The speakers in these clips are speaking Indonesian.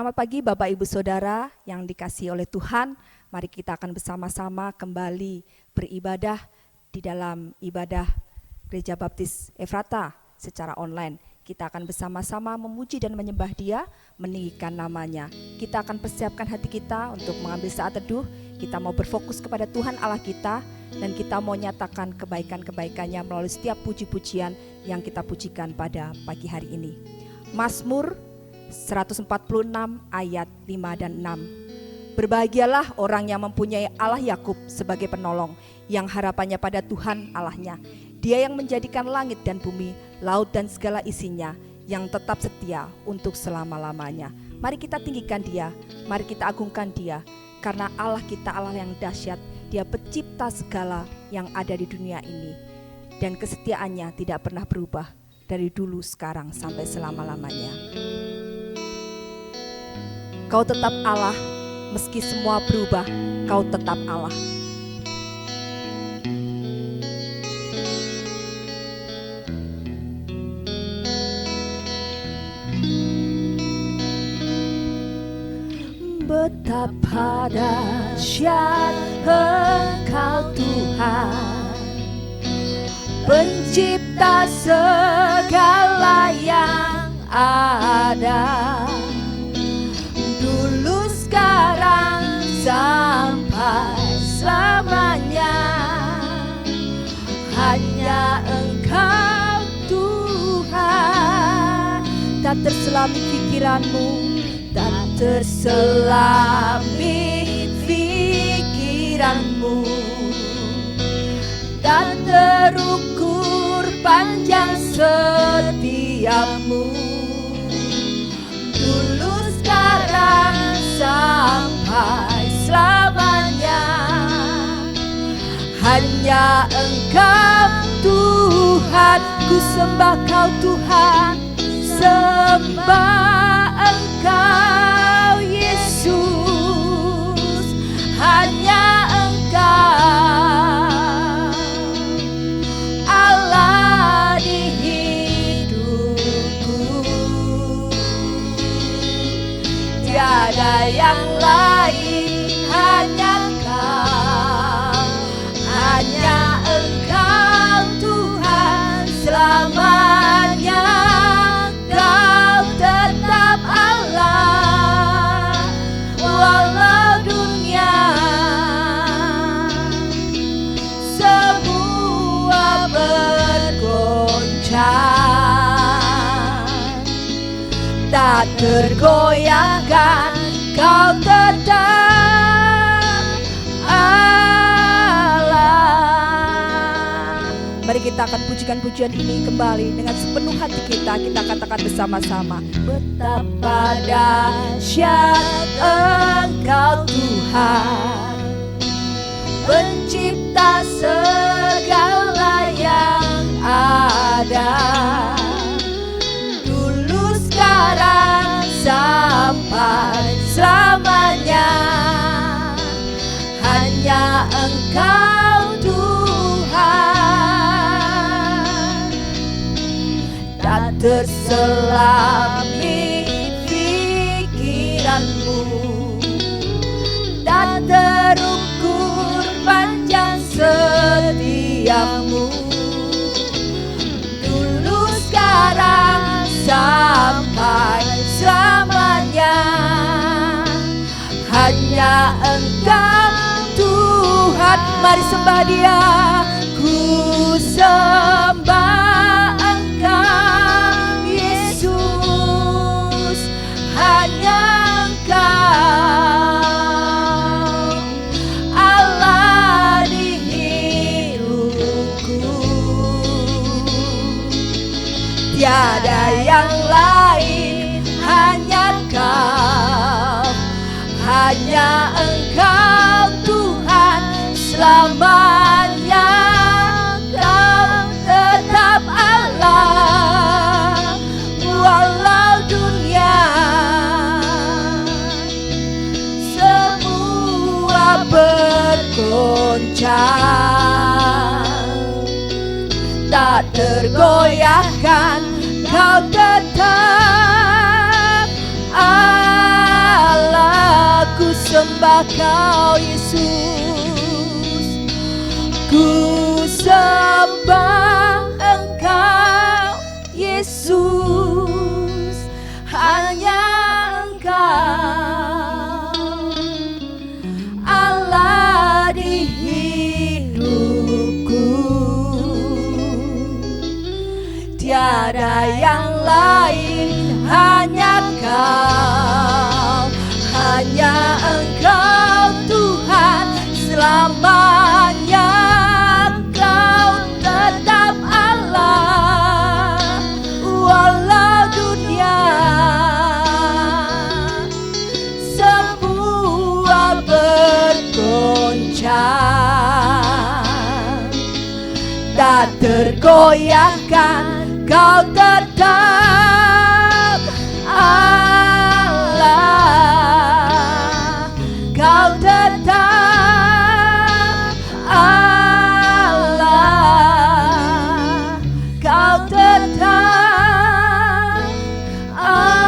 Selamat pagi Bapak Ibu Saudara yang dikasihi oleh Tuhan. Mari kita akan bersama-sama kembali beribadah di dalam ibadah Gereja Baptis Efrata secara online. Kita akan bersama-sama memuji dan menyembah Dia, meninggikan namanya. Kita akan persiapkan hati kita untuk mengambil saat teduh. Kita mau berfokus kepada Tuhan Allah kita, dan kita mau nyatakan kebaikan-kebaikannya melalui setiap puji-pujian yang kita pujikan pada pagi hari ini. Mazmur 146 ayat 5 dan 6. Berbahagialah orang yang mempunyai Allah Yakub sebagai penolong, yang harapannya pada Tuhan Allahnya. Dia yang menjadikan langit dan bumi, laut dan segala isinya, yang tetap setia untuk selama-lamanya. Mari kita tinggikan Dia, mari kita agungkan Dia, karena Allah kita Allah yang dahsyat. Dia pencipta segala yang ada di dunia ini, dan kesetiaannya tidak pernah berubah dari dulu, sekarang, sampai selama-lamanya. Kau tetap Allah, meski semua berubah, Kau tetap Allah. Betapa dahsyat Engkau Tuhan, pencipta segala yang ada, dulu, sekarang, sampai selamanya. Hanya Engkau Tuhan, tak terselami pikiranmu, tak terselami pikiranmu, tak terukur panjang setiamu, dulu, sekarang, sampai selamanya. Hanya Engkau Tuhan, ku sembah Kau Tuhan, sembah Engkau Yesus. Hanya Engkau Allah di hidupku, tiada yang lain, hanya Kau, hanya Engkau Tuhan selamanya. Kau tetap Allah, walau dunia semua bergoncang, tak tergoyahkan, Kau tetap Allah. Mari kita akan pujikan pujian ini kembali dengan sepenuh hati kita. Kita katakan bersama-sama, betapa dahsyat Engkau Tuhan, pencipta segala yang ada, dulu, sekarang, sampai selamanya. Hanya Engkau Tuhan, tak terselami pikiranmu, tak terukur panjang setiamu, dulu, sekarang, sampai selamanya. Hanya Engkau Tuhan, mari sembah Dia. Ku sembah Engkau Yesus, hanya Engkau Allah di hidupku, tiada yang lain, hanya Kau, hanya Engkau Tuhan selamanya. Kau tetap Allah, walau dunia semua bergoncang, tak tergoyahkan, Kau tetap Allah. Kau Yesus, ku sembah Engkau Yesus, hanya Engkau Allah di hidupku, tiada yang lain, hanya Kau, hanya Engkau Tuhan selamanya. Engkau tetap Allah walau dunia semua bergoncang, tak tergoyahkan. Kau tetap Allah, Kau tetap Allah, Kau tetap Allah.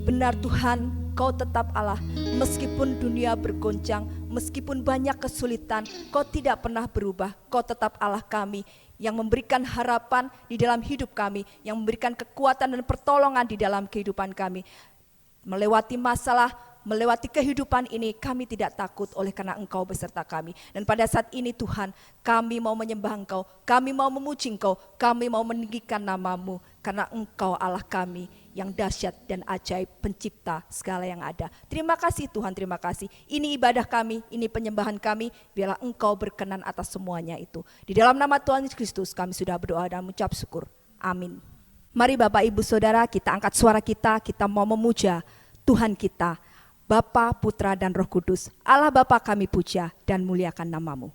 Benar Tuhan, Kau tetap Allah. Meskipun dunia bergoncang, meskipun banyak kesulitan, Kau tidak pernah berubah. Kau tetap Allah kami yang memberikan harapan di dalam hidup kami, yang memberikan kekuatan dan pertolongan di dalam kehidupan kami. Melewati masalah, melewati kehidupan ini, kami tidak takut oleh karena Engkau beserta kami. Dan pada saat ini Tuhan, kami mau menyembah Engkau, kami mau memuji Engkau, kami mau meninggikan nama-Mu, karena Engkau Allah kami yang dahsyat dan ajaib, pencipta segala yang ada. Terima kasih Tuhan, terima kasih. Ini ibadah kami, ini penyembahan kami, biarlah Engkau berkenan atas semuanya itu. Di dalam nama Tuhan Yesus Kristus kami sudah berdoa dan mengucap syukur. Amin. Mari Bapak Ibu Saudara, kita angkat suara kita mau memuja Tuhan kita, Bapa, Putra, dan Roh Kudus. Allah Bapa kami puja dan muliakan nama-Mu.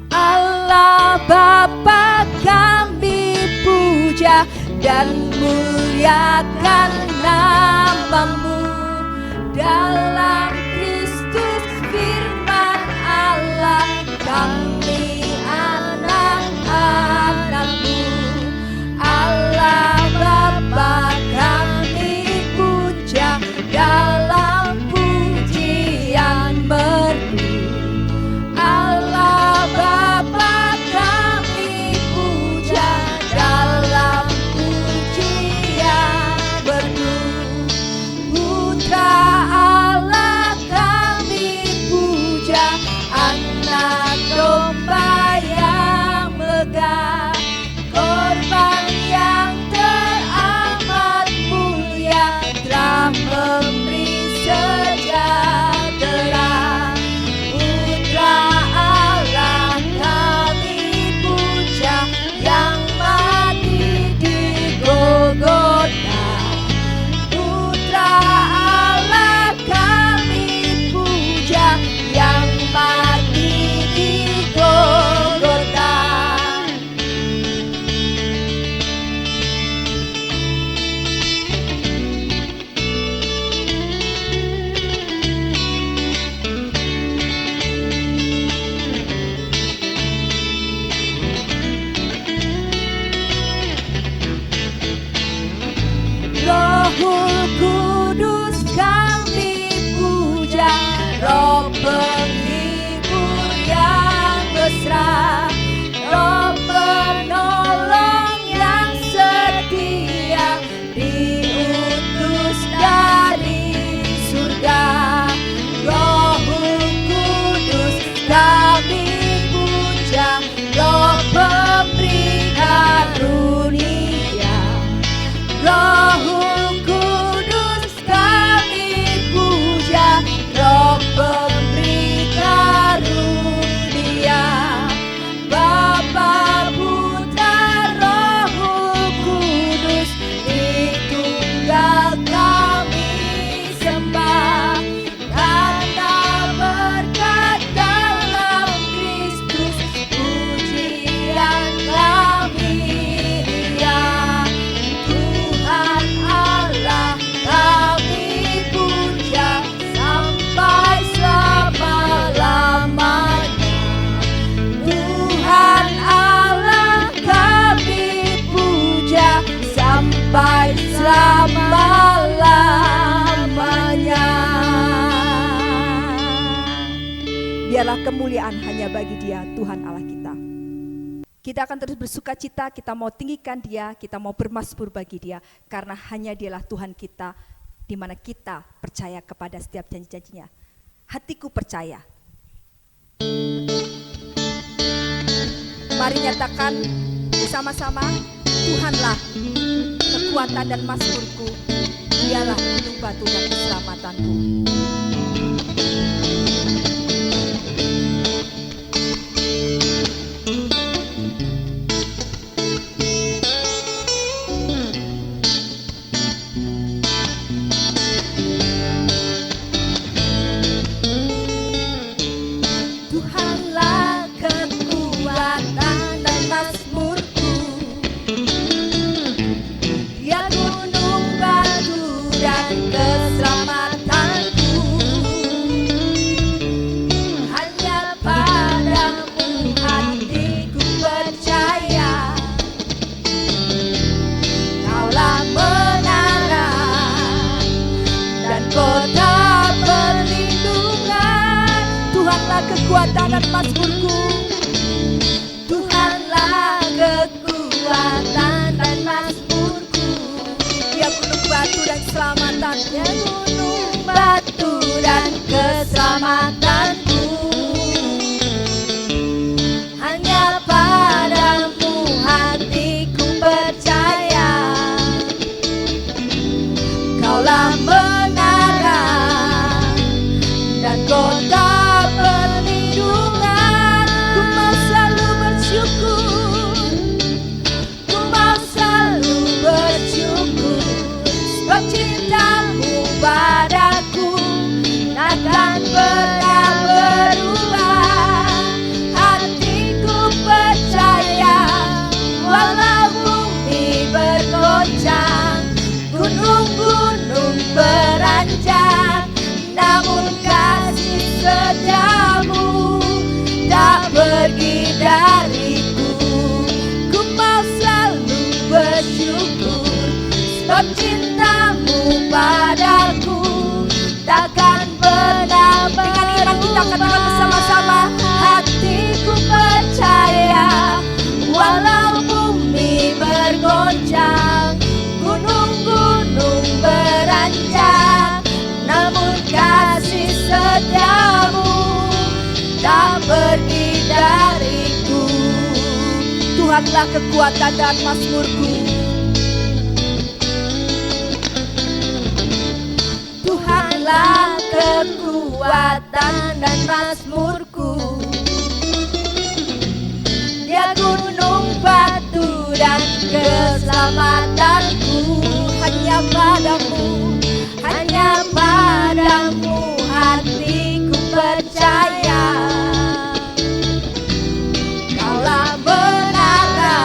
Allah Bapa kami puja dan muliakan nama-Mu. Dalam Kristus firman Allah, kami anak-anak-Mu. Allah Bapa kami puja dalam pujian merdu. Allah Bapa kami puja dalam pujian merdu. Segala kemuliaan hanya bagi Dia, Tuhan Allah kita. Kita akan terus bersuka cita, kita mau tinggikan Dia, kita mau bermasmur bagi Dia, karena hanya Dialah Tuhan kita, di mana kita percaya kepada setiap janji-janjinya. Hatiku percaya. Mari nyatakan bersama-sama, Tuhanlah kekuatan dan mazmurku, Dialah gunung batu dan keselamatanku. Tuhanlah kekuatan dan mazmurku, Dia gunung batu dan keselamatanku. Hanya padamu hatiku percaya, Kaulah menara dan kota perlindungan. Tuhanlah kekuatan dan mazmurku, Tuhanlah kekuatan dan mazmurku. Dia gunung batu dan keselamatanku, gunung batu dan keselamatanku. Hanya padamu hatiku percaya, Kaulah menara dan kota perlindungan. Ku mau selalu bersyukur, ku mau selalu bersyukur, sebab cintamu padaku takkan pernah berubah. Hatiku percaya, walau bumi bergoncang, gunung-gunung beranjak, namun kasih setiamu tak pergi dariku. Ku mau selalu bersyukur, sebab cintamu padaku takkan pernah berubah. Dengan iman kita katakan bersama-sama, hatiku percaya, walau bumi bergoncang, gunung-gunung beranjak, namun kasih setiamu tak pergi dariku. Tuhanlah kekuatan dan mazmurku, Tuhanlah kekuatan dan mazmurku. Dia gunung batu dan keselamatanku. Hanya padamu hatiku percaya, Kaulah menara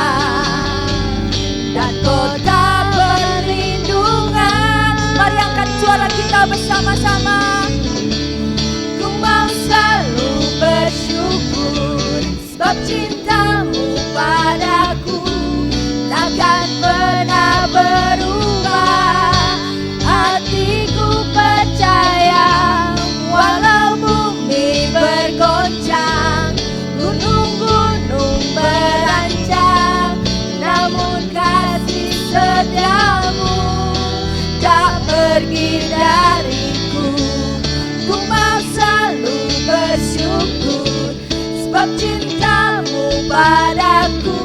dan kota perlindungan. Mari angkat suara kita bersama-sama. Ku mau selalu bersyukur, sebab cintamu padaku takkan pernah berubah. Hatiku percaya, walau bumi bergoncang, gunung-gunung beranjak, namun kasih setiamu tak pergi dariku. Ku mau selalu bersyukur, sebab cintamu padaku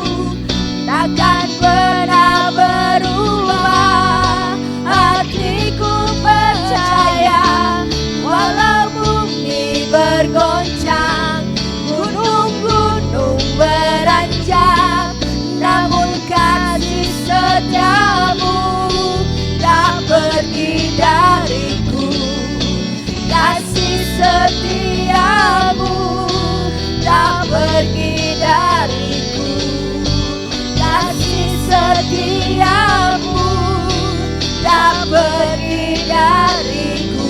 takkan pernah berubah. Hatiku percaya, walau bumi bergoncang, gunung-gunung beranjak, namun kasih setiamu tak pergi dariku. Kasih setiamu tak pergi dariku. Kasih setiamu tak pergi dariku.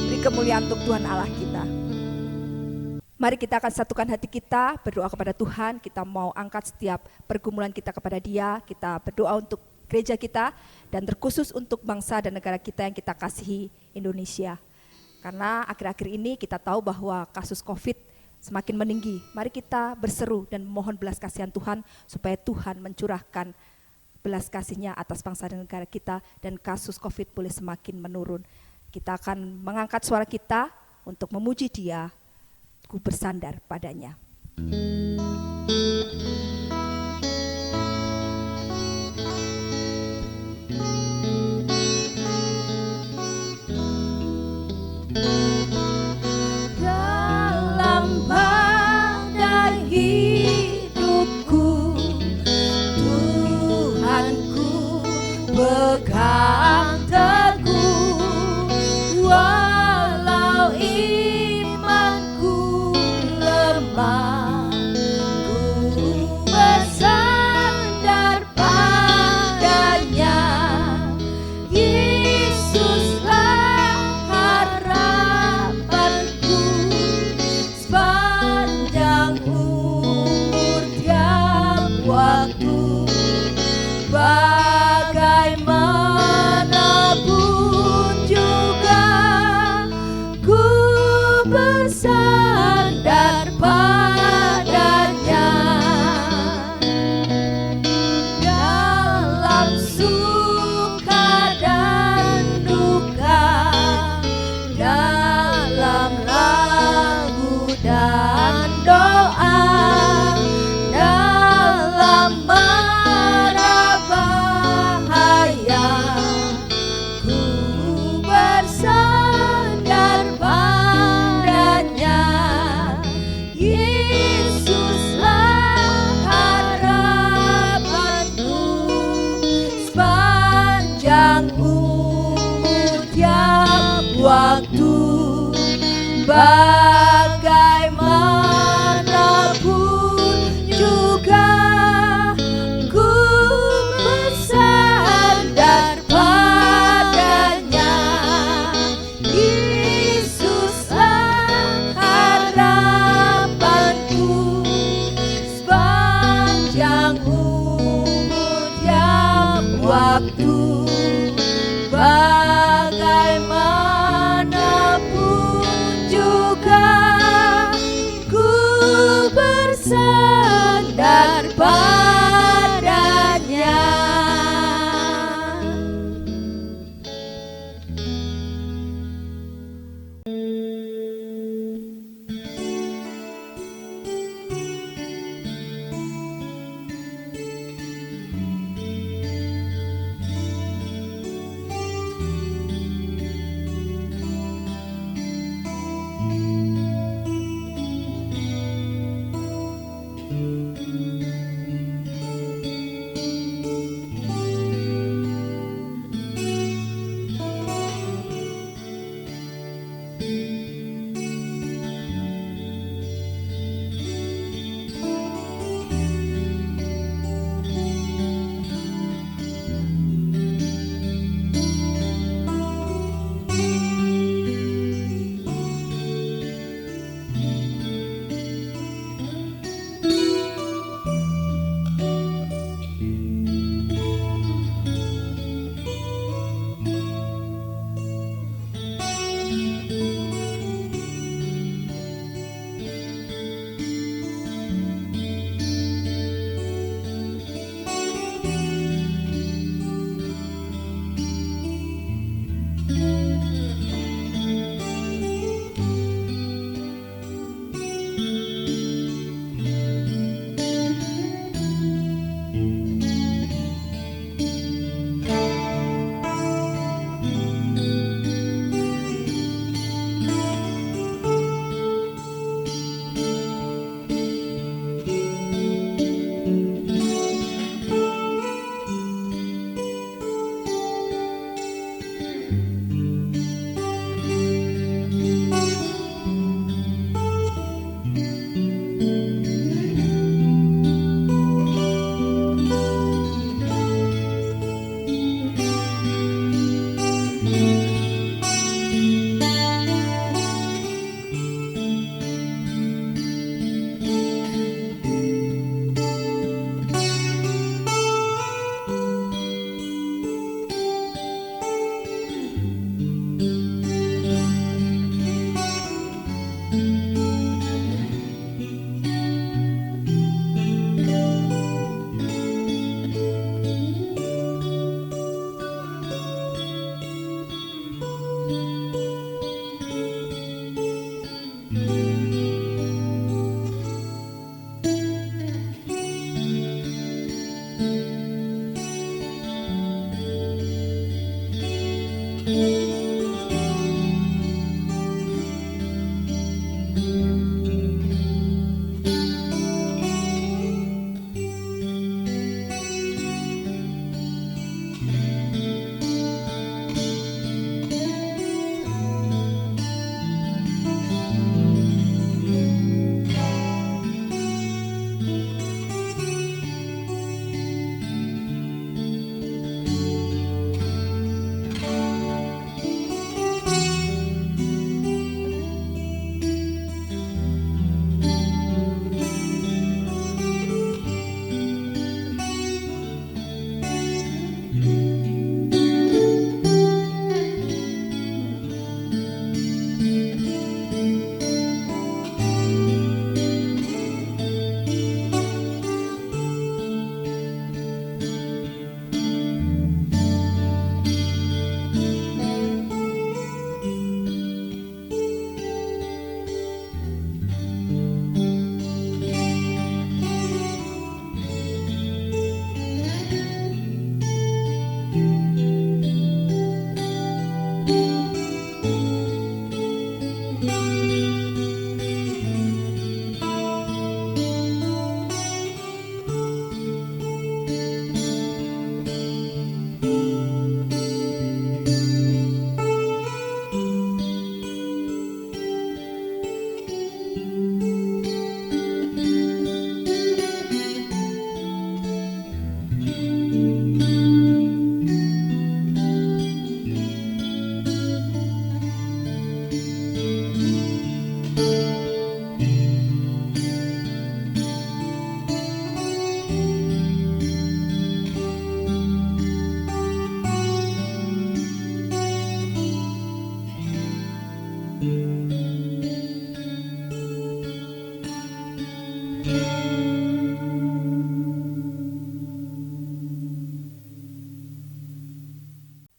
Beri kemuliaan untuk Tuhan Allah kita. Mari kita akan satukan hati kita, berdoa kepada Tuhan. Kita mau angkat setiap pergumulan kita kepada Dia. Kita berdoa untuk gereja kita dan terkhusus untuk bangsa dan negara kita yang kita kasihi, Indonesia. Karena akhir-akhir ini kita tahu bahwa kasus COVID semakin meninggi. Mari kita berseru dan memohon belas kasihan Tuhan supaya Tuhan mencurahkan belas kasih-Nya atas bangsa dan negara kita dan kasus COVID boleh semakin menurun. Kita akan mengangkat suara kita untuk memuji Dia, ku bersandar padanya. Dalam badai hidupku, Tuhanku pegang teguh. Walau imanku lemah, ku bersandar padanya. Yesuslah harapanku, sepanjang umur tiap waktu. Bagaimanapun juga ku bersandar padanya. Dalam suka dan duka, dalam lagu dan doa, dalam mara bahaya, ku bersandar padanya. Yesuslah harapanku, sepanjang umur tiap waktu. Bagaimanapun juga ku bersandar padanya. Yesuslah harapanku, sepanjang umur tiap waktu. Bagaimanapun juga ku bersandar padanya.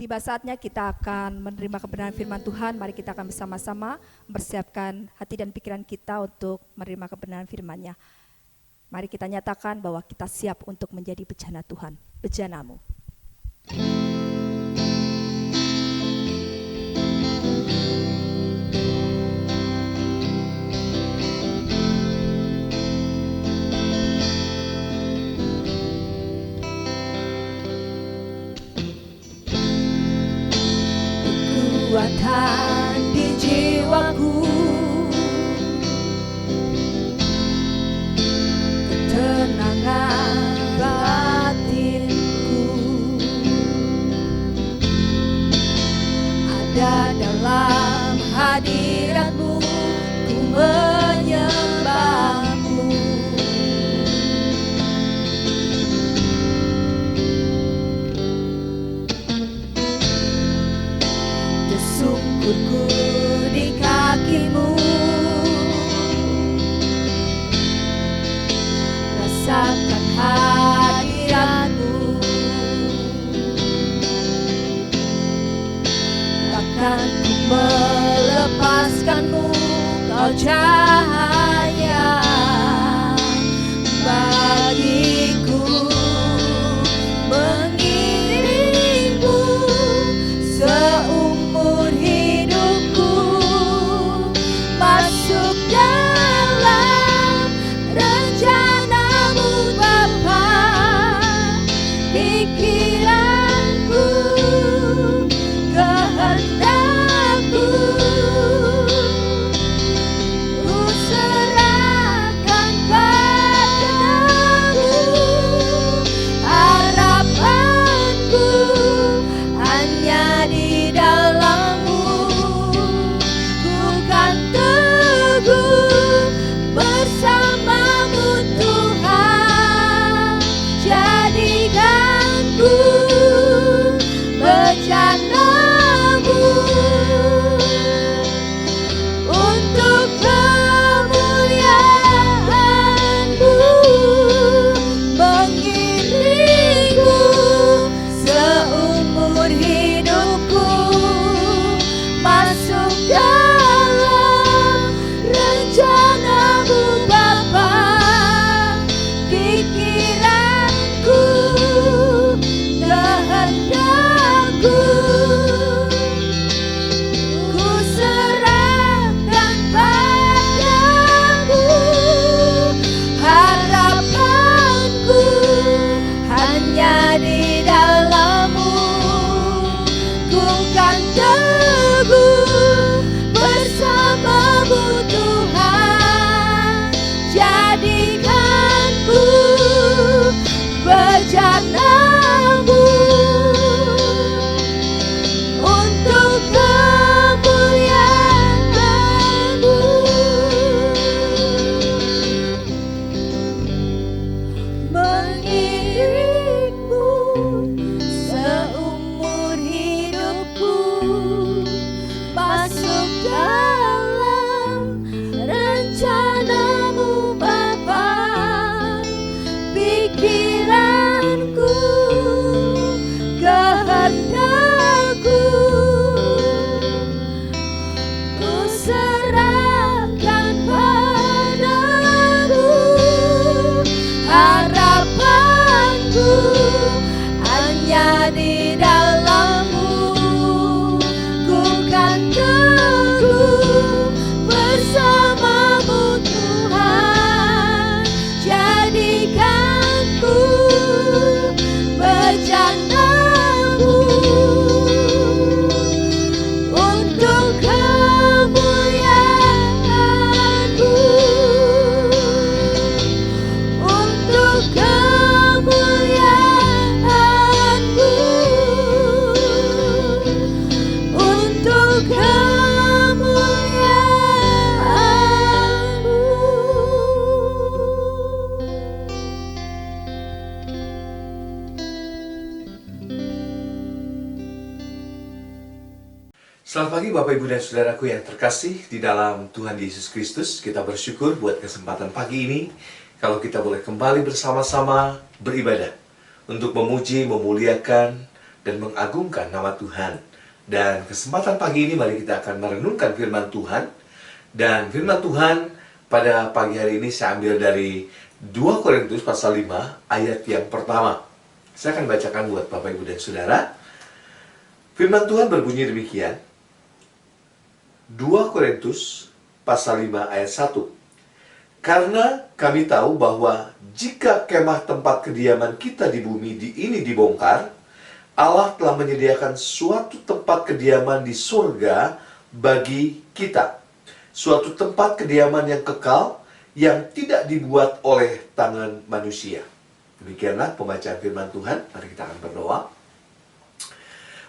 Tiba saatnya kita akan menerima kebenaran firman Tuhan. Mari kita akan bersama-sama mempersiapkan hati dan pikiran kita untuk menerima kebenaran firman-Nya. Mari kita nyatakan bahwa kita siap untuk menjadi bejana Tuhan, bejanamu. Kekuatan di jiwaku, ketenangan batinku, ada dalam hadirat-Mu, ku menyembah-Mu. Tersungkurku di kaki-Mu, rasakan hadirat-Mu, takkan ku melepaskan-Mu, Kau cahaya bagiku, mengiringku seumur hidupku, masuk dalam rencana-Mu Bapa. Pikiranku, kehendakku, Selamat pagi Bapak Ibu dan Saudaraku yang terkasih di dalam Tuhan Yesus Kristus. Kita bersyukur buat kesempatan pagi ini kalau kita boleh kembali bersama-sama beribadah untuk memuji, memuliakan, dan mengagungkan nama Tuhan. Dan kesempatan pagi ini mari kita akan merenungkan firman Tuhan. Dan firman Tuhan pada pagi hari ini saya ambil dari 2 Korintus pasal 5 ayat yang pertama. Saya akan bacakan buat Bapak Ibu dan Saudara. Firman Tuhan berbunyi demikian. 2 Korintus pasal 5 ayat 1. Karena kami tahu bahwa jika kemah tempat kediaman kita di bumi ini dibongkar, Allah telah menyediakan suatu tempat kediaman di surga bagi kita. Suatu tempat kediaman yang kekal yang tidak dibuat oleh tangan manusia. Demikianlah pembacaan firman Tuhan. Mari kita akan berdoa.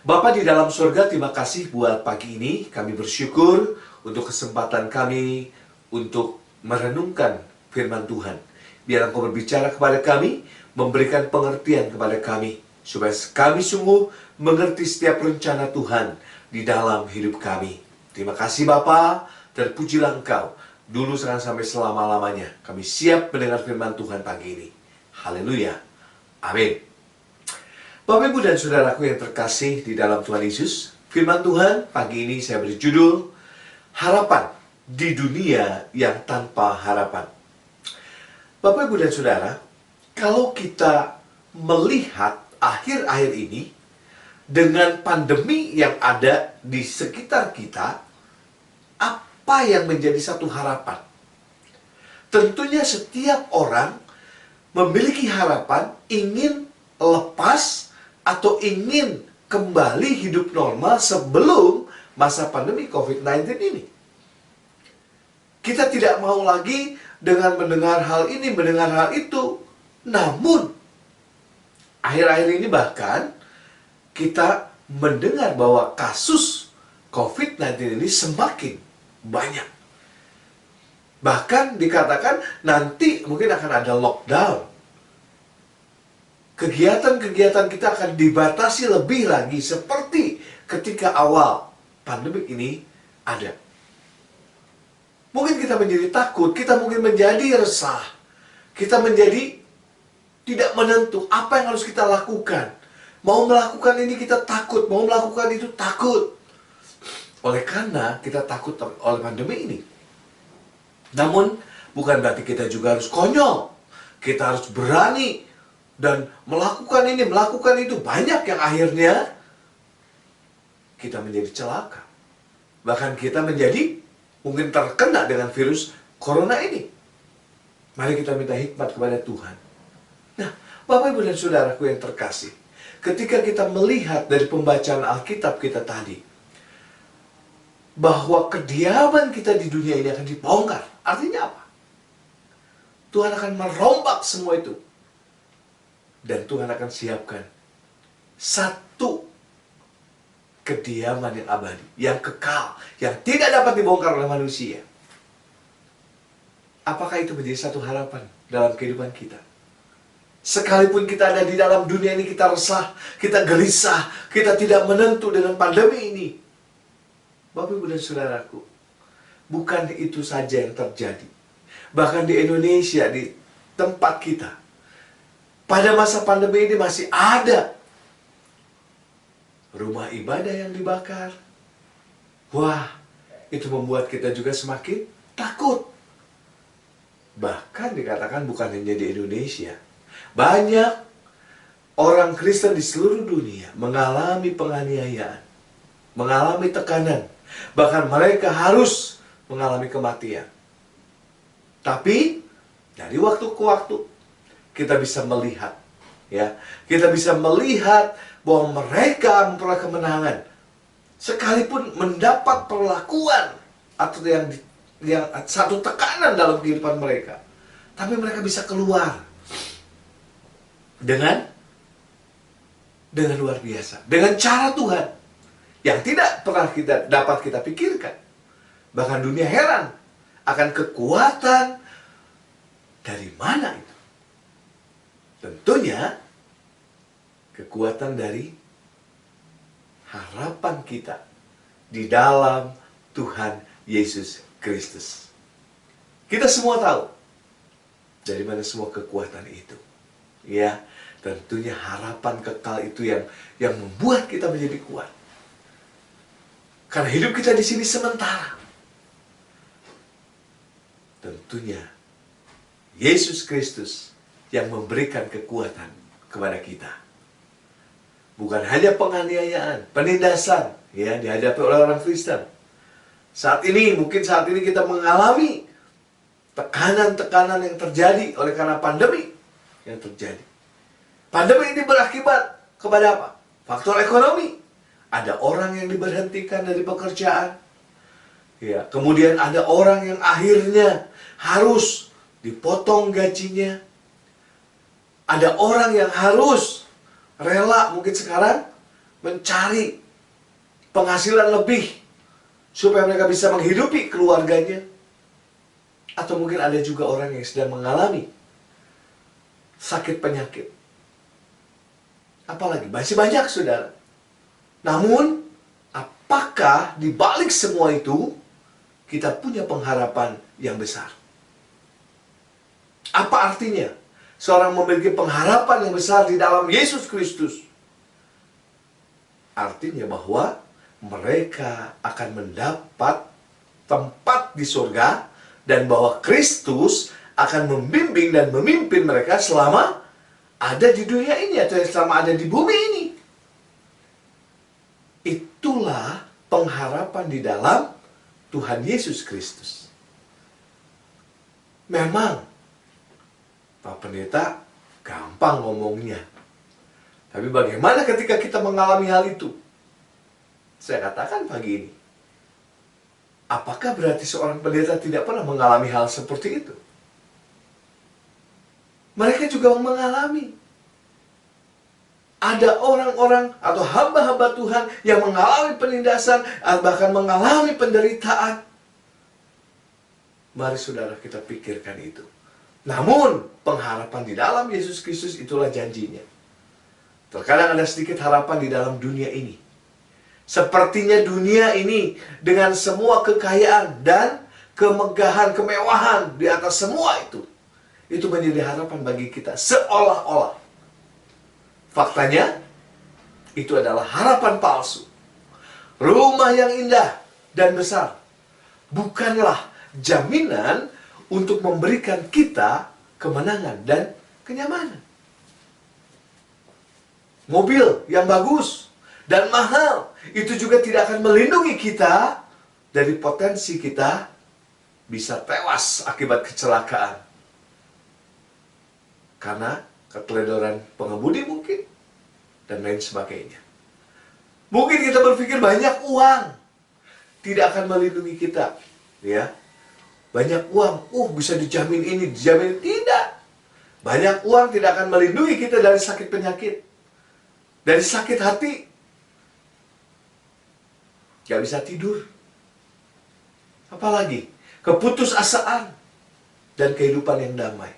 Bapa di dalam surga, terima kasih buat pagi ini. Kami bersyukur untuk kesempatan kami untuk merenungkan firman Tuhan. Biar Engkau berbicara kepada kami, memberikan pengertian kepada kami, supaya kami sungguh mengerti setiap rencana Tuhan di dalam hidup kami. Terima kasih Bapa, terpujilah Engkau, dulu sekarang sampai selama-lamanya. Kami siap mendengar firman Tuhan pagi ini. Haleluya. Amin. Bapak Ibu dan Saudaraku yang terkasih di dalam Tuhan Yesus, firman Tuhan pagi ini saya beri judul Harapan di Dunia yang Tanpa Harapan. Bapak Ibu dan Saudara, kalau kita melihat akhir-akhir ini dengan pandemi yang ada di sekitar kita, apa yang menjadi satu harapan? Tentunya setiap orang memiliki harapan ingin lepas atau ingin kembali hidup normal sebelum masa pandemi COVID-19 ini. Kita tidak mau lagi dengan mendengar hal ini, mendengar hal itu. Namun, akhir-akhir ini bahkan kita mendengar bahwa kasus COVID-19 ini semakin banyak. Bahkan dikatakan nanti mungkin akan ada lockdown. Kegiatan-kegiatan kita akan dibatasi lebih lagi seperti ketika awal pandemi ini ada. Mungkin kita menjadi takut, kita mungkin menjadi resah, kita menjadi tidak menentu apa yang harus kita lakukan. Mau melakukan ini kita takut, mau melakukan itu takut. Oleh karena kita takut oleh pandemi ini. Namun bukan berarti kita juga harus konyol. Kita harus berani dan melakukan ini, melakukan itu. Banyak yang akhirnya kita menjadi celaka. Bahkan kita menjadi mungkin terkena dengan virus corona ini. Mari kita minta hikmat kepada Tuhan. Nah, Bapak Ibu dan Saudaraku yang terkasih, ketika kita melihat dari pembacaan Alkitab kita tadi, bahwa kediaman kita di dunia ini akan dibongkar. Artinya apa? Tuhan akan merombak semua itu. Dan Tuhan akan siapkan satu kediaman yang abadi, yang kekal, yang tidak dapat dibongkar oleh manusia. Apakah itu menjadi satu harapan dalam kehidupan kita? Sekalipun kita ada di dalam dunia ini, kita resah, kita gelisah, kita tidak menentu dengan pandemi ini. Bapak Ibu dan Saudaraku, bukan itu saja yang terjadi. Bahkan di Indonesia, di tempat kita, pada masa pandemi ini masih ada rumah ibadah yang dibakar. Wah, itu membuat kita juga semakin takut. Bahkan dikatakan bukan hanya di Indonesia. Banyak orang Kristen di seluruh dunia mengalami penganiayaan, mengalami tekanan. Bahkan mereka harus mengalami kematian. Tapi dari waktu ke waktu kita bisa melihat, ya, kita bisa melihat bahwa mereka memperoleh kemenangan, sekalipun mendapat perlakuan atau yang satu tekanan dalam kehidupan mereka, tapi mereka bisa keluar dengan luar biasa, dengan cara Tuhan yang tidak pernah dapat kita pikirkan. Bahkan dunia heran akan kekuatan dari mana itu. Tentunya kekuatan dari harapan kita di dalam Tuhan Yesus Kristus. Kita semua tahu dari mana semua kekuatan itu. Ya, tentunya harapan kekal itu yang membuat kita menjadi kuat. Karena hidup kita di sini sementara. Tentunya Yesus Kristus yang memberikan kekuatan kepada kita. Bukan hanya penganiayaan, penindasan ya dihadapi oleh orang Kristen. Mungkin saat ini kita mengalami tekanan-tekanan yang terjadi oleh karena pandemi yang terjadi. Pandemi ini berakibat kepada apa? Faktor ekonomi. Ada orang yang diberhentikan dari pekerjaan. Ya, kemudian ada orang yang akhirnya harus dipotong gajinya. Ada orang yang harus rela mungkin sekarang mencari penghasilan lebih supaya mereka bisa menghidupi keluarganya. Atau mungkin ada juga orang yang sedang mengalami sakit penyakit. Apalagi masih banyak saudara. Namun apakah di balik semua itu kita punya pengharapan yang besar? Apa artinya seorang memiliki pengharapan yang besar di dalam Yesus Kristus? Artinya bahwa mereka akan mendapat tempat di surga dan bahwa Kristus akan membimbing dan memimpin mereka selama ada di dunia ini atau selama ada di bumi ini. Itulah pengharapan di dalam Tuhan Yesus Kristus. Memang Pak Pendeta gampang ngomongnya. Tapi bagaimana ketika kita mengalami hal itu? Saya katakan pagi ini, apakah berarti seorang pendeta tidak pernah mengalami hal seperti itu? Mereka juga mengalami. Ada orang-orang atau hamba-hamba Tuhan yang mengalami penindasan, bahkan mengalami penderitaan. Mari saudara kita pikirkan itu. Namun, pengharapan di dalam Yesus Kristus itulah janjinya. Terkadang ada sedikit harapan di dalam dunia ini. Sepertinya dunia ini dengan semua kekayaan dan kemegahan, kemewahan di atas semua itu menjadi harapan bagi kita seolah-olah. Faktanya, itu adalah harapan palsu. Rumah yang indah dan besar bukanlah jaminan untuk memberikan kita kemenangan dan kenyamanan. Mobil yang bagus dan mahal itu juga tidak akan melindungi kita dari potensi kita bisa tewas akibat kecelakaan. Karena keteledoran pengemudi mungkin dan lain sebagainya. Mungkin kita berpikir banyak uang tidak akan melindungi kita, ya. Banyak uang, bisa dijamin ini, dijamin tidak. Banyak uang tidak akan melindungi kita dari sakit penyakit, dari sakit hati, gak bisa tidur, apalagi keputusasaan dan kehidupan yang damai.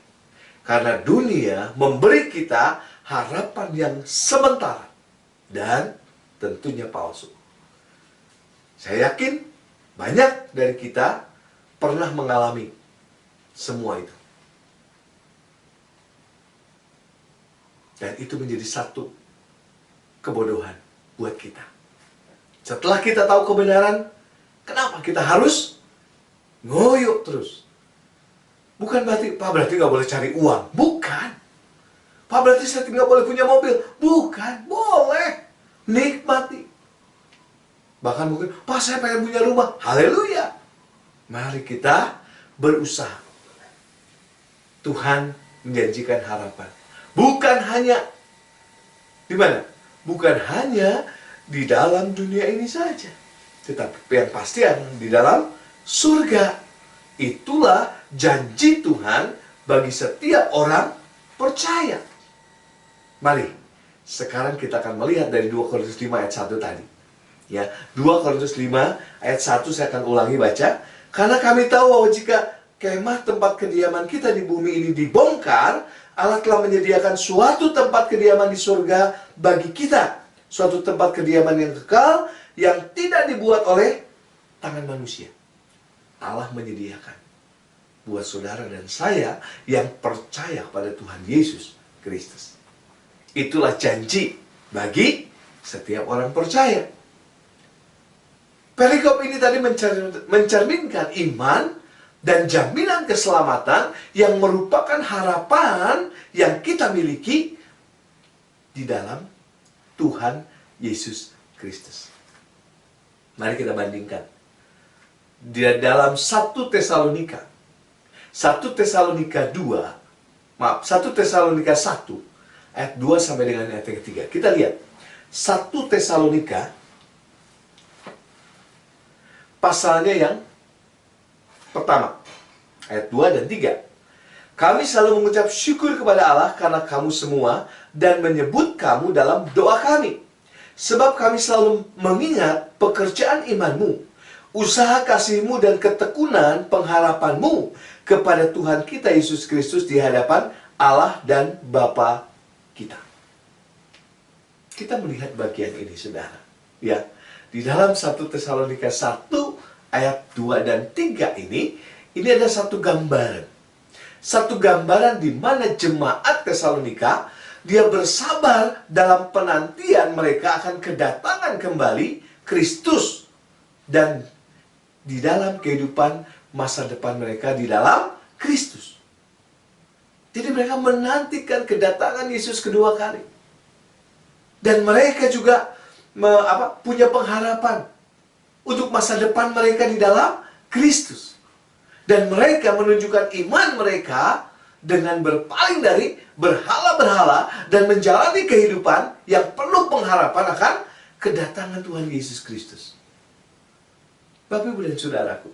Karena dunia memberi kita harapan yang sementara dan tentunya palsu. Saya yakin banyak dari kita pernah mengalami semua itu. Dan itu menjadi satu kebodohan buat kita. Setelah kita tahu kebenaran, kenapa kita harus ngoyo terus? Bukan berarti nggak boleh cari uang. Bukan. Pak berarti saya nggak boleh punya mobil. Bukan. Boleh. Nikmati. Bahkan mungkin, Pak saya pengen punya rumah. Haleluya. Mari kita berusaha. Tuhan menjanjikan harapan. Bukan hanya di mana? Bukan hanya di dalam dunia ini saja. Tetapi yang pasti yang di dalam surga. Itulah janji Tuhan bagi setiap orang percaya. Mari, sekarang kita akan melihat dari 2 Korintus 5 ayat 1 tadi. Ya, 2 Korintus 5 ayat 1 saya akan ulangi baca. Karena kami tahu bahwa jika kemah tempat kediaman kita di bumi ini dibongkar, Allah telah menyediakan suatu tempat kediaman di surga bagi kita. suatu tempat kediaman yang kekal yang tidak dibuat oleh tangan manusia. Allah menyediakan buat saudara dan saya yang percaya kepada Tuhan Yesus Kristus. Itulah janji bagi setiap orang percaya. Perikop ini tadi mencerminkan iman dan jaminan keselamatan yang merupakan harapan yang kita miliki di dalam Tuhan Yesus Kristus. Mari kita bandingkan. Di dalam 1 Tesalonika 1 Tesalonika 1 ayat 2 sampai dengan ayat yang ketiga. Kita lihat 1 Tesalonika pasalnya yang pertama, ayat 2 dan 3. Kami selalu mengucap syukur kepada Allah karena kamu semua dan menyebut kamu dalam doa kami. Sebab kami selalu mengingat pekerjaan imanmu, usaha kasihmu dan ketekunan pengharapanmu kepada Tuhan kita Yesus Kristus di hadapan Allah dan Bapa kita. Kita melihat bagian ini, saudara. Ya, di dalam 1 Tesalonika 1 ayat 2 dan 3 ini ada satu gambaran. Satu gambaran di mana jemaat Tesalonika dia bersabar dalam penantian mereka akan kedatangan kembali Kristus dan di dalam kehidupan masa depan mereka di dalam Kristus. Jadi mereka menantikan kedatangan Yesus kedua kali. Dan mereka juga punya pengharapan untuk masa depan mereka di dalam Kristus. Dan mereka menunjukkan iman mereka dengan berpaling dari berhala-berhala dan menjalani kehidupan yang penuh pengharapan akan kedatangan Tuhan Yesus Kristus. Bapak, Ibu, dan Saudaraku,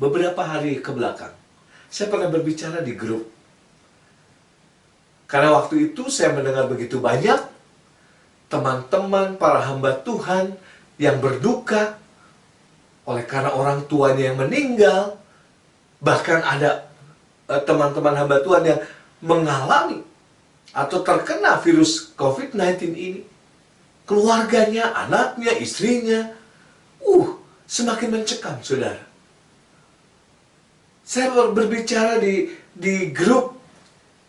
beberapa hari ke belakang, saya pernah berbicara di grup. Karena waktu itu saya mendengar begitu banyak teman-teman, para hamba Tuhan yang berduka oleh karena orang tuanya yang meninggal. Bahkan ada teman-teman hamba Tuhan yang mengalami atau terkena virus COVID-19 ini. Keluarganya, anaknya, istrinya, semakin mencekam, saudara. Saya berbicara di grup.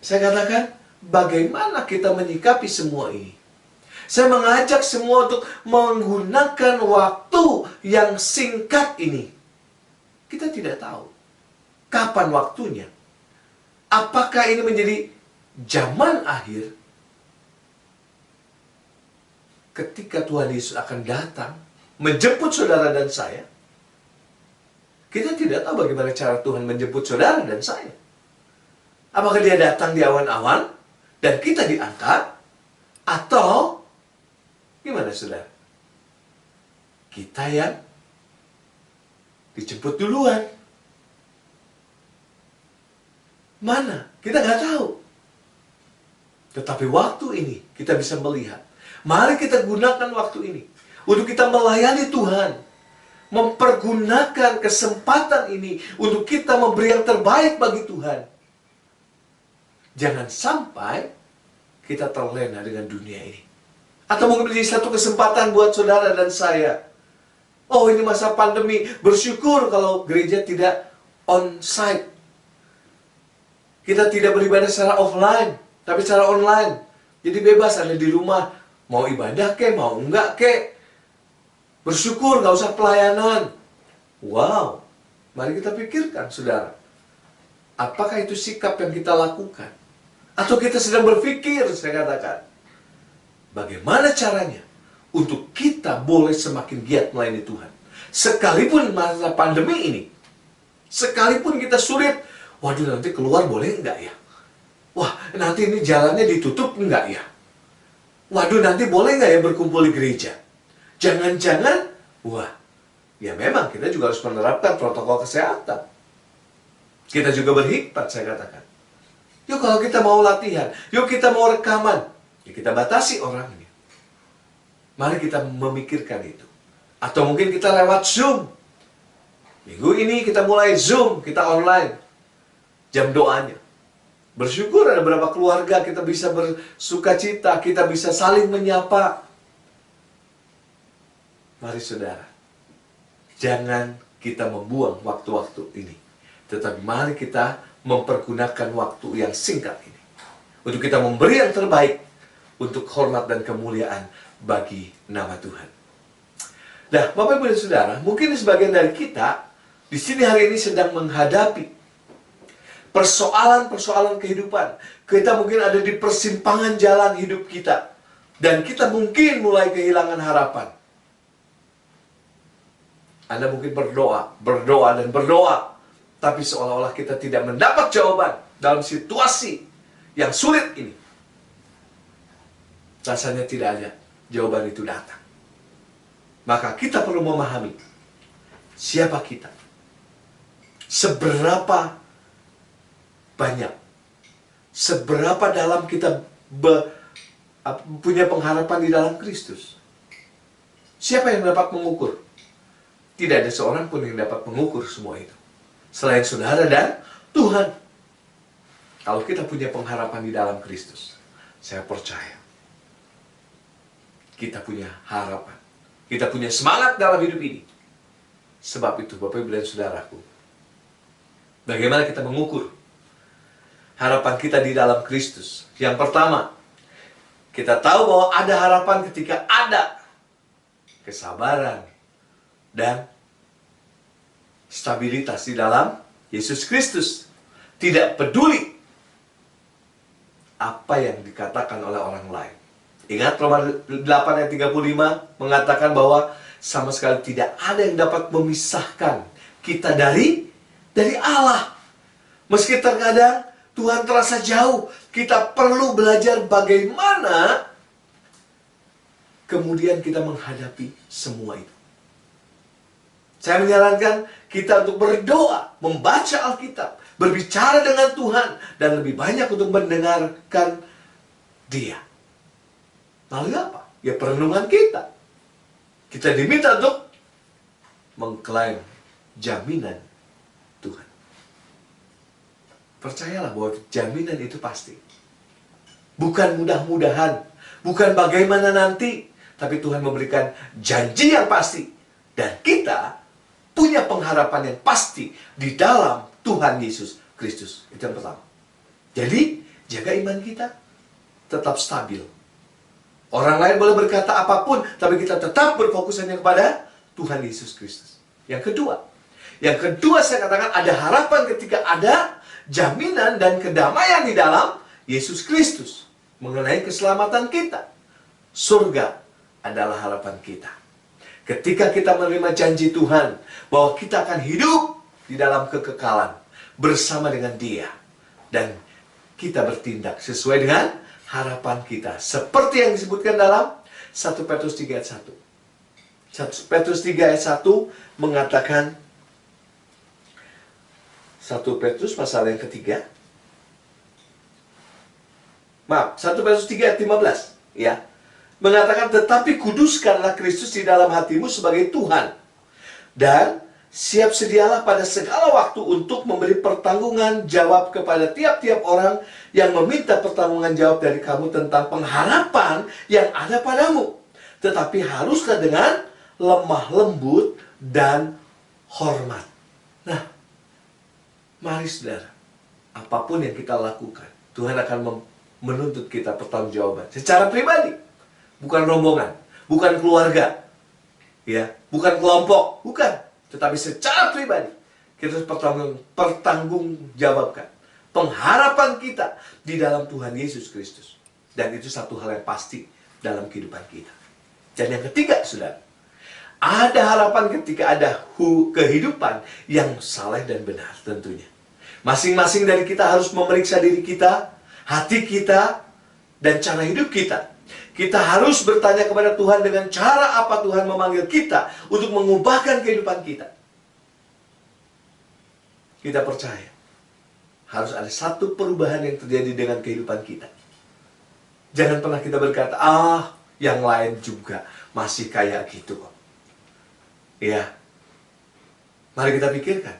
Saya katakan, bagaimana kita menyikapi semua ini? Saya mengajak semua untuk menggunakan waktu yang singkat ini. Kita tidak tahu kapan waktunya. Apakah ini menjadi zaman akhir ketika Tuhan Yesus akan datang menjemput saudara dan saya? Kita tidak tahu bagaimana cara Tuhan menjemput saudara dan saya. Apakah dia datang di awan-awan dan kita diangkat? Atau gimana, saudara? Kita yang dijemput duluan. Mana? Kita nggak tahu. Tetapi waktu ini kita bisa melihat. Mari kita gunakan waktu ini untuk kita melayani Tuhan. Mempergunakan kesempatan ini untuk kita memberi yang terbaik bagi Tuhan. Jangan sampai kita terlena dengan dunia ini. Atau mungkin menjadi satu kesempatan buat saudara dan saya. Oh, ini masa pandemi. Bersyukur kalau gereja tidak on-site. Kita tidak beribadah secara offline, tapi secara online. Jadi bebas, ada di rumah. Mau ibadah ke, mau enggak ke. Bersyukur, nggak usah pelayanan. Wow, mari kita pikirkan, saudara. Apakah itu sikap yang kita lakukan? Atau kita sedang berpikir, saya katakan, bagaimana caranya untuk kita boleh semakin giat melayani Tuhan? Sekalipun masa pandemi ini, sekalipun kita sulit, waduh, nanti keluar boleh enggak ya? Wah, nanti ini jalannya ditutup enggak ya? Waduh, nanti boleh enggak ya berkumpul di gereja? Jangan-jangan, wah, ya memang kita juga harus menerapkan protokol kesehatan. Kita juga berhikmat, saya katakan. Yuk kalau kita mau latihan, yuk kita mau rekaman, ya kita batasi orangnya. Mari kita memikirkan itu. Atau mungkin kita lewat Zoom. Minggu ini kita mulai Zoom, kita online. Jam doanya. Bersyukur ada beberapa keluarga kita bisa bersuka cita, kita bisa saling menyapa. Mari saudara, jangan kita membuang waktu-waktu ini. Tetapi mari kita mempergunakan waktu yang singkat ini untuk kita memberi yang terbaik untuk hormat dan kemuliaan bagi nama Tuhan. Nah, Bapak Ibu dan Saudara, mungkin sebagian dari kita di sini hari ini sedang menghadapi persoalan-persoalan kehidupan. Kita mungkin ada di persimpangan jalan hidup kita. Dan kita mungkin mulai kehilangan harapan. Anda mungkin berdoa dan berdoa. Tapi seolah-olah kita tidak mendapat jawaban dalam situasi yang sulit ini. Rasanya tidak ada jawaban itu datang. Maka kita perlu memahami siapa kita. Seberapa banyak, seberapa dalam kita punya pengharapan di dalam Kristus. Siapa yang dapat mengukur? Tidak ada seorang pun yang dapat mengukur semua itu selain saudara dan Tuhan. Kalau kita punya pengharapan di dalam Kristus, saya percaya kita punya harapan, kita punya semangat dalam hidup ini. Sebab itu Bapak Ibu dan Saudaraku, bagaimana kita mengukur harapan kita di dalam Kristus? Yang pertama, kita tahu bahwa ada harapan ketika ada kesabaran dan stabilitas di dalam Yesus Kristus. Tidak peduli apa yang dikatakan oleh orang lain. Ingat Roma 8 ayat 35 mengatakan bahwa sama sekali tidak ada yang dapat memisahkan kita dari Allah. Meski terkadang Tuhan terasa jauh, kita perlu belajar bagaimana kemudian kita menghadapi semua itu. Saya menyarankan kita untuk berdoa, membaca Alkitab, berbicara dengan Tuhan, dan lebih banyak untuk mendengarkan Dia. Lalu apa? Ya perenungan kita. Kita diminta untuk mengklaim jaminan Tuhan. Percayalah bahwa jaminan itu pasti. Bukan mudah-mudahan, bukan bagaimana nanti, tapi Tuhan memberikan janji yang pasti. Dan kita punya pengharapan yang pasti di dalam Tuhan Yesus Kristus. Itu yang pertama. Jadi, jaga iman kita tetap stabil. Orang lain boleh berkata apapun, tapi kita tetap berfokus hanya kepada Tuhan Yesus Kristus. Yang kedua saya katakan ada harapan ketika ada jaminan dan kedamaian di dalam Yesus Kristus mengenai keselamatan kita. Surga adalah harapan kita. Ketika kita menerima janji Tuhan bahwa kita akan hidup di dalam kekekalan bersama dengan Dia, dan kita bertindak sesuai dengan harapan kita, seperti yang disebutkan dalam 1 Petrus 3 ayat 1. 1 Petrus 3 ayat 1 mengatakan, 1 Petrus pasal yang ketiga, 1 Petrus 3 ayat 15, ya, mengatakan, tetapi kuduskanlah Kristus di dalam hatimu sebagai Tuhan, dan siap sedialah pada segala waktu untuk memberi pertanggungan jawab kepada tiap-tiap orang yang meminta pertanggungan jawab dari kamu tentang pengharapan yang ada padamu. Tetapi haruslah dengan lemah lembut dan hormat. Nah, mari saudara, apapun yang kita lakukan, Tuhan akan menuntut kita pertanggungjawaban secara pribadi, bukan rombongan, bukan keluarga, ya, bukan kelompok, bukan. Tetapi secara pribadi, kita harus pertanggungjawabkan pengharapan kita di dalam Tuhan Yesus Kristus. Dan itu satu hal yang pasti dalam kehidupan kita. Dan yang ketiga, saudara, ada harapan ketika ada kehidupan yang saleh dan benar tentunya. Masing-masing dari kita harus memeriksa diri kita, hati kita, dan cara hidup kita. Kita harus bertanya kepada Tuhan dengan cara apa Tuhan memanggil kita untuk mengubahkan kehidupan kita. Kita percaya harus ada satu perubahan yang terjadi dengan kehidupan kita. Jangan pernah kita berkata, yang lain juga masih kayak gitu kok. Ya, mari kita pikirkan.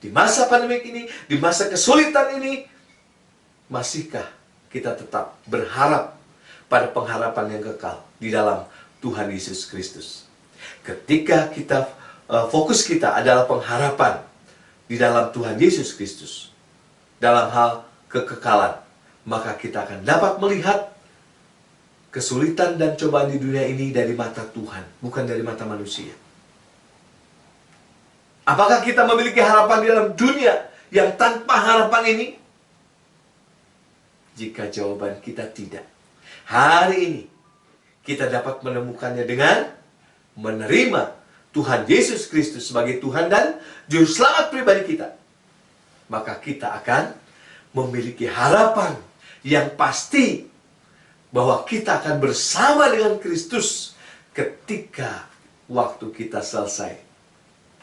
Di masa pandemi ini, di masa kesulitan ini, masihkah kita tetap berharap pada pengharapan yang kekal di dalam Tuhan Yesus Kristus? Ketika kita fokus kita adalah pengharapan di dalam Tuhan Yesus Kristus, dalam hal kekekalan, maka kita akan dapat melihat kesulitan dan cobaan di dunia ini dari mata Tuhan, bukan dari mata manusia. Apakah kita memiliki harapan di dalam dunia yang tanpa harapan ini? Jika jawaban kita tidak, hari ini kita dapat menemukannya dengan menerima Tuhan Yesus Kristus sebagai Tuhan dan Juru Selamat pribadi kita. Maka kita akan memiliki harapan yang pasti bahwa kita akan bersama dengan Kristus ketika waktu kita selesai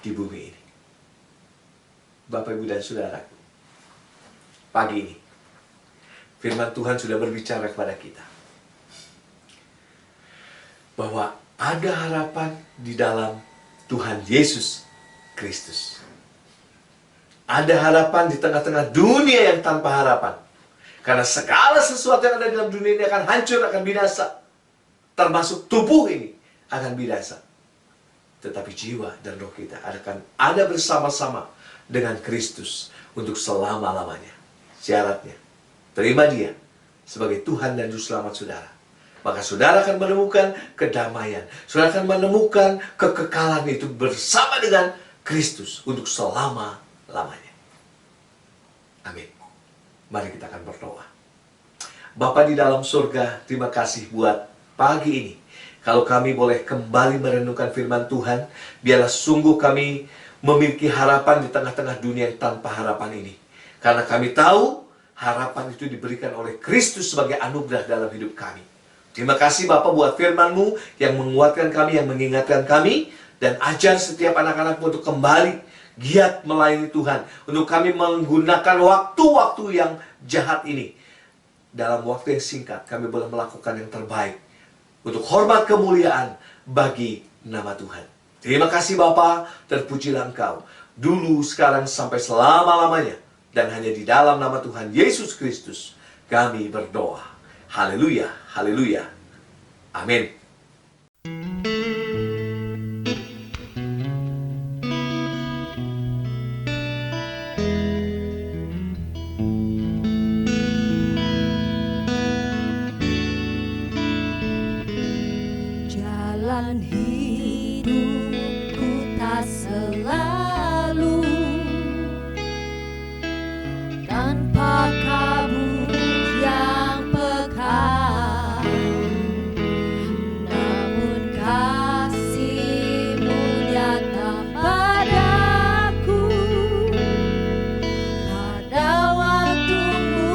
di bumi ini. Bapak, Ibu, dan Saudaraku, pagi ini firman Tuhan sudah berbicara kepada kita bahwa ada harapan di dalam Tuhan Yesus Kristus. Ada harapan di tengah-tengah dunia yang tanpa harapan. Karena segala sesuatu yang ada di dalam dunia ini akan hancur, akan binasa. Termasuk tubuh ini akan binasa. Tetapi jiwa dan roh kita akan ada bersama-sama dengan Kristus untuk selama-lamanya. Syaratnya, terima Dia sebagai Tuhan dan Juru Selamat saudara. Maka saudara akan menemukan kedamaian. Saudara akan menemukan kekekalan itu bersama dengan Kristus untuk selama-lamanya. Amin. Mari kita akan berdoa. Bapa di dalam surga, terima kasih buat pagi ini. Kalau kami boleh kembali merenungkan firman Tuhan, biarlah sungguh kami memiliki harapan di tengah-tengah dunia yang tanpa harapan ini. Karena kami tahu harapan itu diberikan oleh Kristus sebagai anugerah dalam hidup kami. Terima kasih Bapak buat firman-Mu yang menguatkan kami, yang mengingatkan kami, dan ajar setiap anak-anak-Mu untuk kembali giat melayani Tuhan. Untuk kami menggunakan waktu-waktu yang jahat ini. Dalam waktu yang singkat, kami boleh melakukan yang terbaik untuk hormat kemuliaan bagi nama Tuhan. Terima kasih Bapa, terpujilah Engkau dulu, sekarang, sampai selama-lamanya. Dan hanya di dalam nama Tuhan Yesus Kristus kami berdoa. Haleluya, haleluya. Amin. Jalan hidupku tak selalu tanpa kabut yang pekat, namun kasih-Mu nyata padaku pada waktu-Mu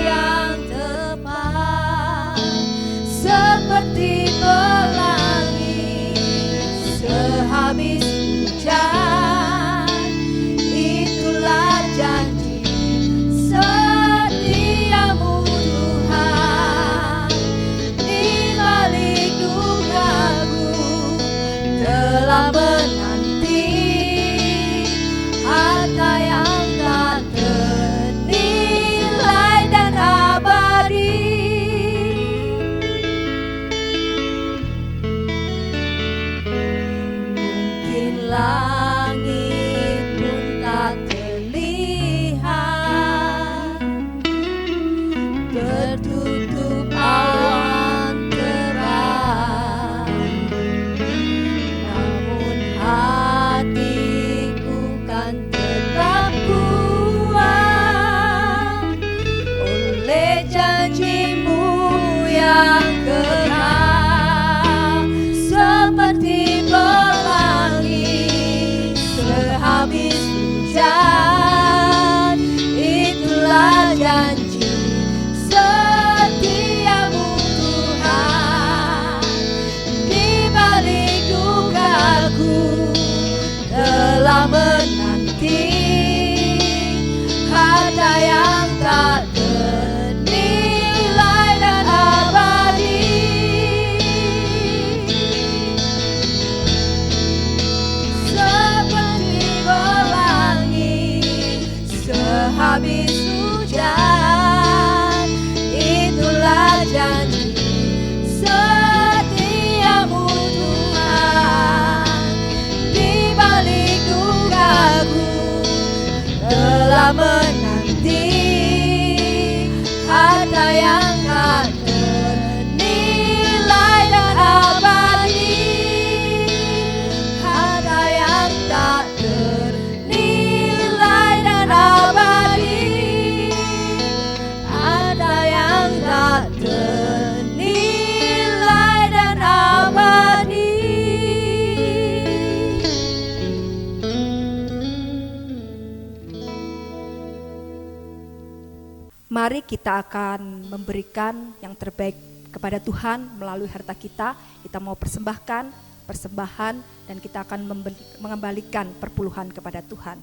yang tepat, seperti pelangi menanti harta yang tak ternilai dan abadi, harta yang tak ternilai dan abadi, harta yang tak ternilai dan abadi. Mari kita akan memberikan yang terbaik kepada Tuhan melalui harta kita. Kita mau persembahkan persembahan dan kita akan mengembalikan perpuluhan kepada Tuhan.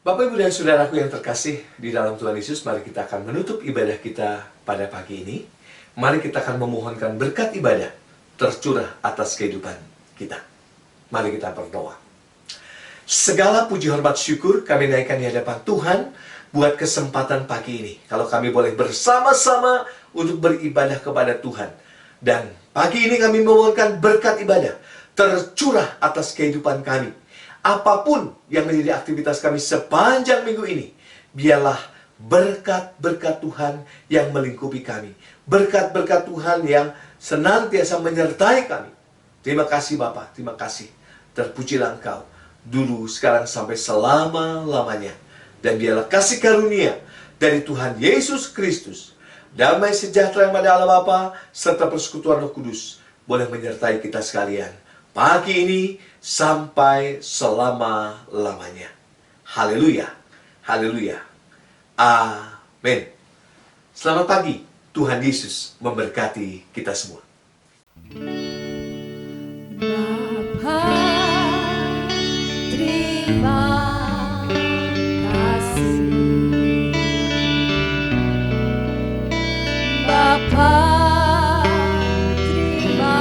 Bapak, Ibu, dan Saudaraku yang terkasih di dalam Tuhan Yesus, mari kita akan menutup ibadah kita pada pagi ini. Mari kita akan memohonkan berkat ibadah tercurah atas kehidupan kita. Mari kita berdoa. Segala puji, hormat, syukur kami naikkan di hadapan Tuhan buat kesempatan pagi ini. Kalau kami boleh bersama-sama untuk beribadah kepada Tuhan. Dan pagi ini kami memohonkan berkat ibadah tercurah atas kehidupan kami. Apapun yang menjadi aktivitas kami sepanjang minggu ini, biarlah berkat-berkat Tuhan yang melingkupi kami. Berkat-berkat Tuhan yang senantiasa menyertai kami. Terima kasih Bapa, terima kasih. Terpujilah Engkau, dulu, sekarang, sampai selama-lamanya. Dan biarlah kasih karunia dari Tuhan Yesus Kristus, damai sejahtera yang pada Allah Bapa, serta persekutuan Roh Kudus, boleh menyertai kita sekalian pagi ini sampai selama-lamanya. Haleluya, haleluya, amin. Selamat pagi, Tuhan Yesus memberkati kita semua. Bapa, terima kasih. Bapa, terima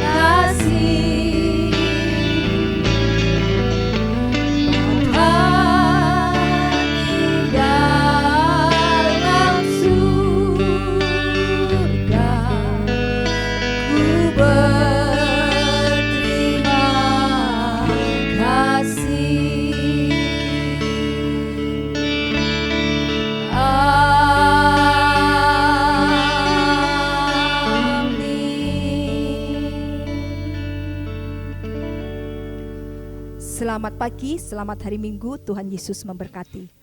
kasih. Bapa di dalam surga, ku berterima kasih. Selamat pagi, selamat hari Minggu, Tuhan Yesus memberkati.